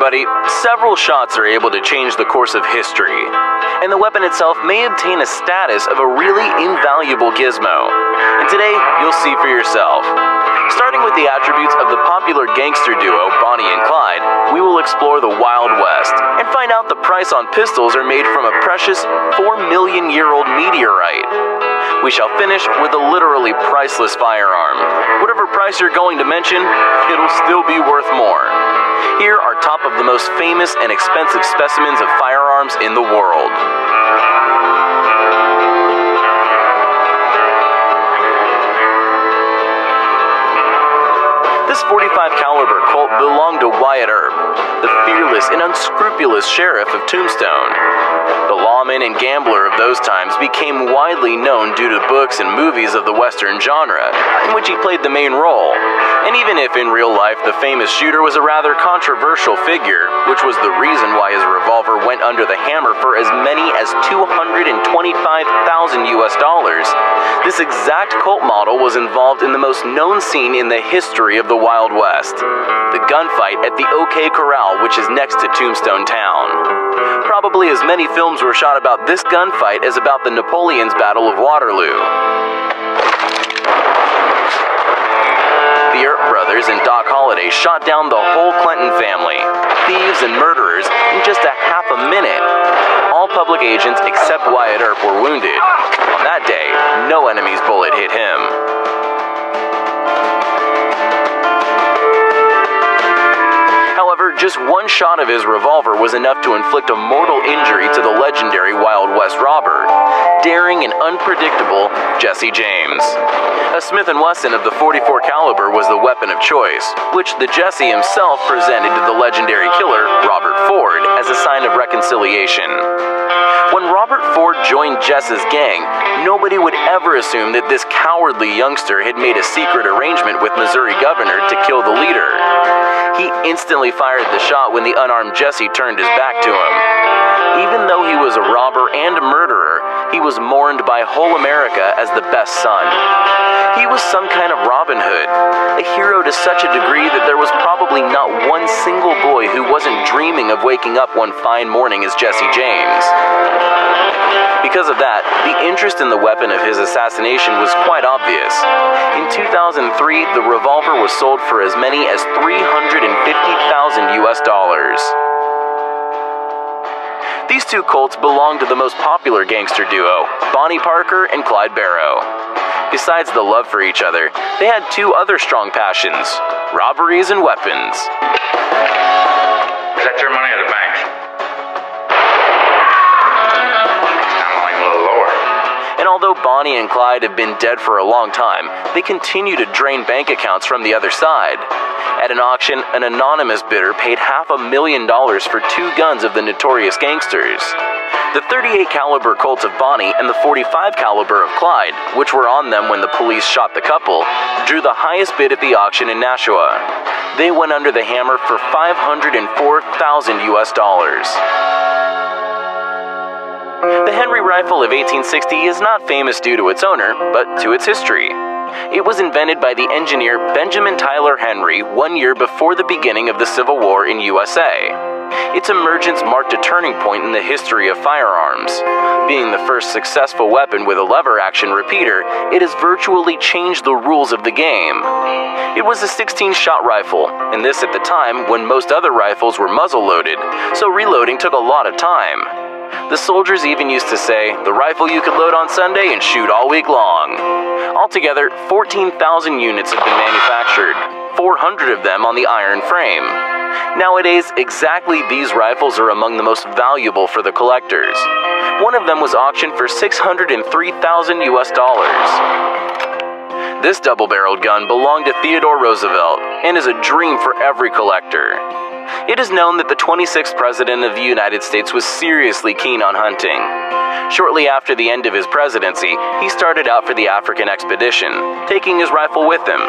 buddy, several shots are able to change the course of history, and the weapon itself may obtain a status of a really invaluable gizmo. And today, you'll see for yourself. Starting with the attributes of the popular gangster duo Bonnie and Clyde, we will explore the Wild West and find out the price on pistols are made from a precious 4-million-year-old meteorite. We shall finish with a literally priceless firearm. Whatever price you're going to mention, it'll still be worth more. Here are top of the most famous and expensive specimens of firearms in the world. This .45 caliber Colt belonged to Wyatt Earp, the fearless and unscrupulous sheriff of Tombstone. The lawman and gambler of those times became widely known due to books and movies of the Western genre, in which he played the main role. And even if in real life the famous shooter was a rather controversial figure, which was the reason why his revolver went under the hammer for as many as $225,000 US, this exact Colt model was involved in the most known scene in the history of the Wild West, the gunfight at the OK Corral, which is next to Tombstone Town. Probably as many films were shot about this gunfight as about the Napoleon's Battle of Waterloo. The Earp brothers and Doc Holliday shot down the whole Clinton family, thieves and murderers, in just a half a minute. All public agents except Wyatt Earp were wounded. On that day, no enemy's bullet hit him. However, just one shot of his revolver was enough to inflict a mortal injury to the legendary Wild West robber, daring and unpredictable Jesse James. A Smith & Wesson of the .44 caliber was the weapon of choice, which the Jesse himself presented to the legendary killer Robert Ford as a sign of reconciliation. When Robert Ford joined Jess's gang, nobody would ever assume that this cowardly youngster had made a secret arrangement with Missouri governor to kill the leader. He instantly fired the shot when the unarmed Jesse turned his back to him. Even though he was a robber and a murderer, he was mourned by whole America as the best son. He was some kind of Robin Hood, a hero to such a degree that there was probably not one single boy who wasn't dreaming of waking up one fine morning as Jesse James. Because of that, the interest in the weapon of his assassination was quite obvious. In 2003, the revolver was sold for as many as $350,000 US. These two Colts belonged to the most popular gangster duo, Bonnie Parker and Clyde Barrow. Besides the love for each other, they had two other strong passions: robberies and weapons. Is that your money or the bank's? I'm only a little lower. And although Bonnie and Clyde have been dead for a long time, they continue to drain bank accounts from the other side. At an auction, an anonymous bidder paid $500,000 for two guns of the notorious gangsters. The .38 caliber Colt of Bonnie and the .45 caliber of Clyde, which were on them when the police shot the couple, drew the highest bid at the auction in Nashua. They went under the hammer for $504,000 US. The Henry rifle of 1860 is not famous due to its owner, but to its history. It was invented by the engineer Benjamin Tyler Henry 1 year before the beginning of the Civil War in USA. Its emergence marked a turning point in the history of firearms. Being the first successful weapon with a lever-action repeater, it has virtually changed the rules of the game. It was a 16-shot rifle, and this at the time when most other rifles were muzzle-loaded, so reloading took a lot of time. The soldiers even used to say, the rifle you could load on Sunday and shoot all week long. Altogether, 14,000 units have been manufactured, 400 of them on the iron frame. Nowadays, exactly these rifles are among the most valuable for the collectors. One of them was auctioned for $603,000 US. This double-barreled gun belonged to Theodore Roosevelt and is a dream for every collector. It is known that the 26th President of the United States was seriously keen on hunting. Shortly after the end of his presidency, he started out for the African expedition, taking his rifle with him.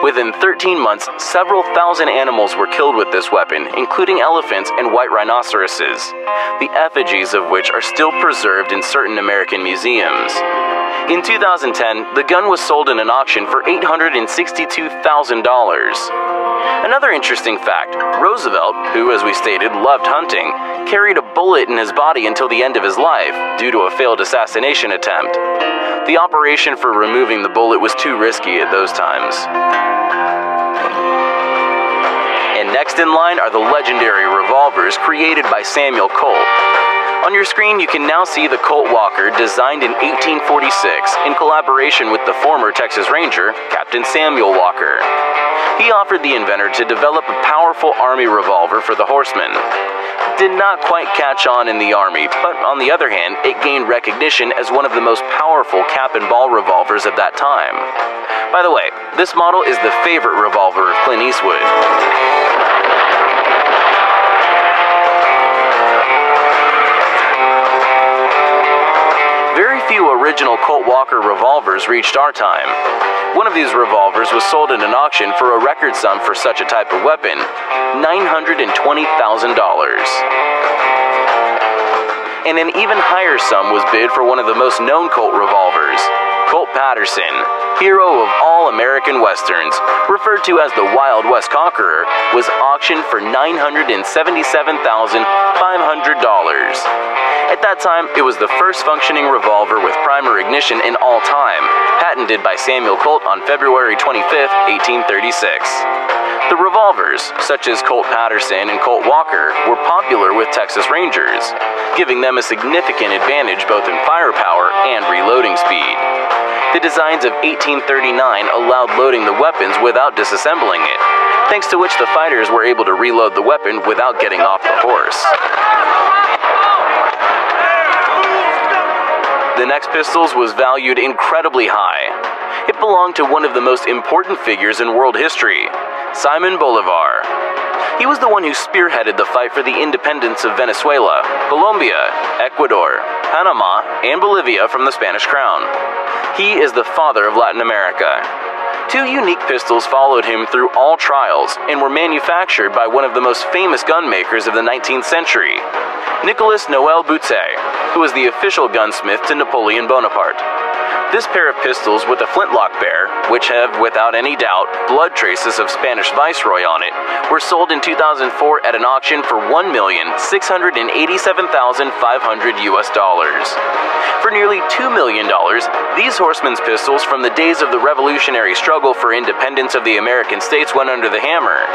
Within 13 months, several thousand animals were killed with this weapon, including elephants and white rhinoceroses, the effigies of which are still preserved in certain American museums. In 2010, the gun was sold in an auction for $862,000. Another interesting fact, Roosevelt, who, as we stated, loved hunting, carried a bullet in his body until the end of his life due to a failed assassination attempt. The operation for removing the bullet was too risky at those times. And next in line are the legendary revolvers created by Samuel Colt. On your screen, you can now see the Colt Walker, designed in 1846 in collaboration with the former Texas Ranger, Captain Samuel Walker. He offered the inventor to develop a powerful Army revolver for the horsemen. Did not quite catch on in the Army, but on the other hand, it gained recognition as one of the most powerful cap and ball revolvers of that time. By the way, this model is the favorite revolver of Clint Eastwood. Very few original Colt Walker revolvers reached our time. One of these revolvers was sold in an auction for a record sum for such a type of weapon, $920,000. And an even higher sum was bid for one of the most known Colt revolvers, Colt Patterson, hero of all American Westerns, referred to as the Wild West Conqueror, was auctioned for $977,500. At that time, it was the first functioning revolver with primer ignition in all time, patented by Samuel Colt on February 25, 1836. The revolvers, such as Colt Patterson and Colt Walker, were popular with Texas Rangers, giving them a significant advantage both in firepower and reloading speed. The designs of 1839 allowed loading the weapons without disassembling it, thanks to which the fighters were able to reload the weapon without getting off the horse. The next pistols was valued incredibly high. It belonged to one of the most important figures in world history, Simon Bolivar. He was the one who spearheaded the fight for the independence of Venezuela, Colombia, Ecuador, Panama, and Bolivia from the Spanish crown. He is the father of Latin America. Two unique pistols followed him through all trials and were manufactured by one of the most famous gun makers of the 19th century, Nicolas Noel Boutet, who was the official gunsmith to Napoleon Bonaparte. This pair of pistols with a flintlock bear, which have, without any doubt, blood traces of Spanish Viceroy on it, were sold in 2004 at an auction for $1,687,500 US. For nearly $2 million, these horsemen's pistols from the days of the revolutionary struggle for independence of the American states went under the hammer.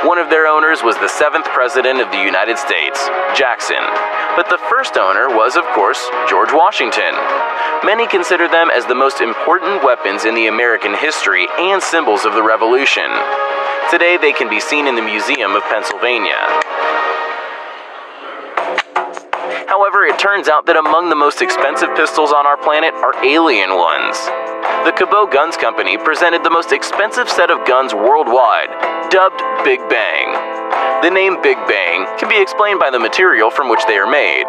One of their owners was the 7th President of the United States, Jackson, but the first owner was, of course, George Washington. Many consider them as the most important weapons in the American history and symbols of the Revolution. Today, they can be seen in the Museum of Pennsylvania. However, it turns out that among the most expensive pistols on our planet are alien ones. The Cabot Guns Company presented the most expensive set of guns worldwide, dubbed Big Bang. The name Big Bang can be explained by the material from which they are made.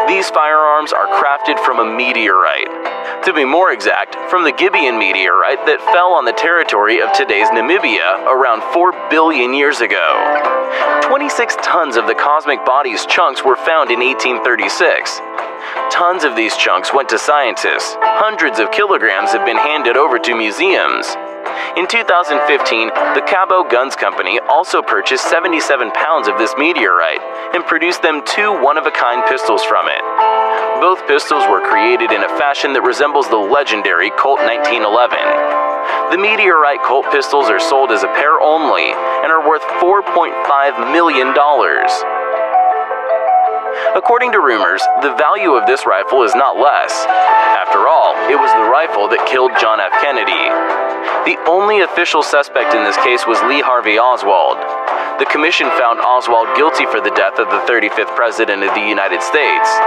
These firearms are crafted from a meteorite. To be more exact, from the Gibeon meteorite that fell on the territory of today's Namibia around 4 billion years ago. 26 tons of the cosmic body's chunks were found in 1836. Tons of these chunks went to scientists. Hundreds of kilograms have been handed over to museums. In 2015, the Cabot Guns Company also purchased 77 pounds of this meteorite and produced them 2 one-of-a-kind pistols from it. Both pistols were created in a fashion that resembles the legendary Colt 1911. The meteorite Colt pistols are sold as a pair only and are worth $4.5 million. According to rumors, the value of this rifle is not less. After all, it was the rifle that killed John F. Kennedy. The only official suspect in this case was Lee Harvey Oswald. The commission found Oswald guilty for the death of the 35th President of the United States.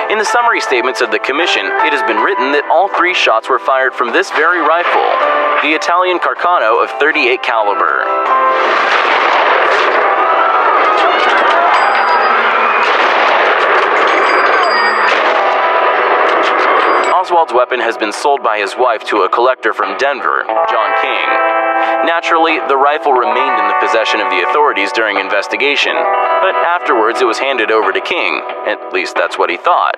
In the summary statements of the commission, it has been written that all 3 shots were fired from this very rifle, the Italian Carcano of .38 caliber. Oswald's weapon has been sold by his wife to a collector from Denver, John King. Naturally, the rifle remained in the possession of the authorities during investigation, but afterwards it was handed over to King. At least that's what he thought.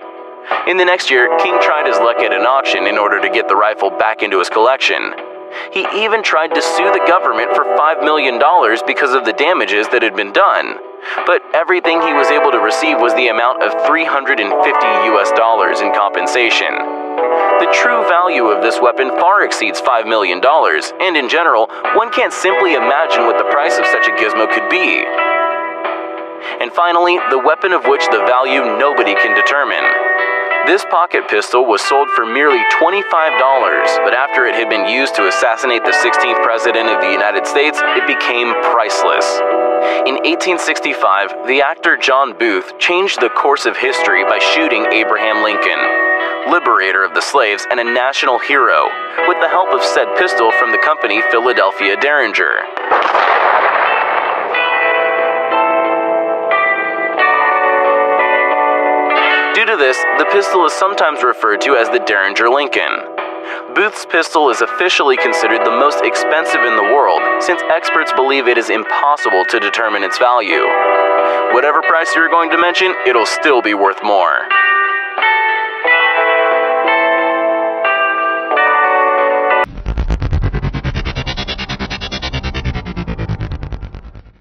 In the next year, King tried his luck at an auction in order to get the rifle back into his collection. He even tried to sue the government for $5 million because of the damages that had been done. But everything he was able to receive was the amount of $350 in compensation. The true value of this weapon far exceeds $5 million, and in general, one can't simply imagine what the price of such a gizmo could be. And finally, the weapon of which the value nobody can determine. This pocket pistol was sold for merely $25, but after it had been used to assassinate the 16th President of the United States, it became priceless. In 1865, the actor John Booth changed the course of history by shooting Abraham Lincoln, liberator of the slaves and a national hero, with the help of said pistol from the company Philadelphia Derringer. Due to this, the pistol is sometimes referred to as the Derringer Lincoln. Booth's pistol is officially considered the most expensive in the world, since experts believe it is impossible to determine its value. Whatever price you're going to mention, it'll still be worth more.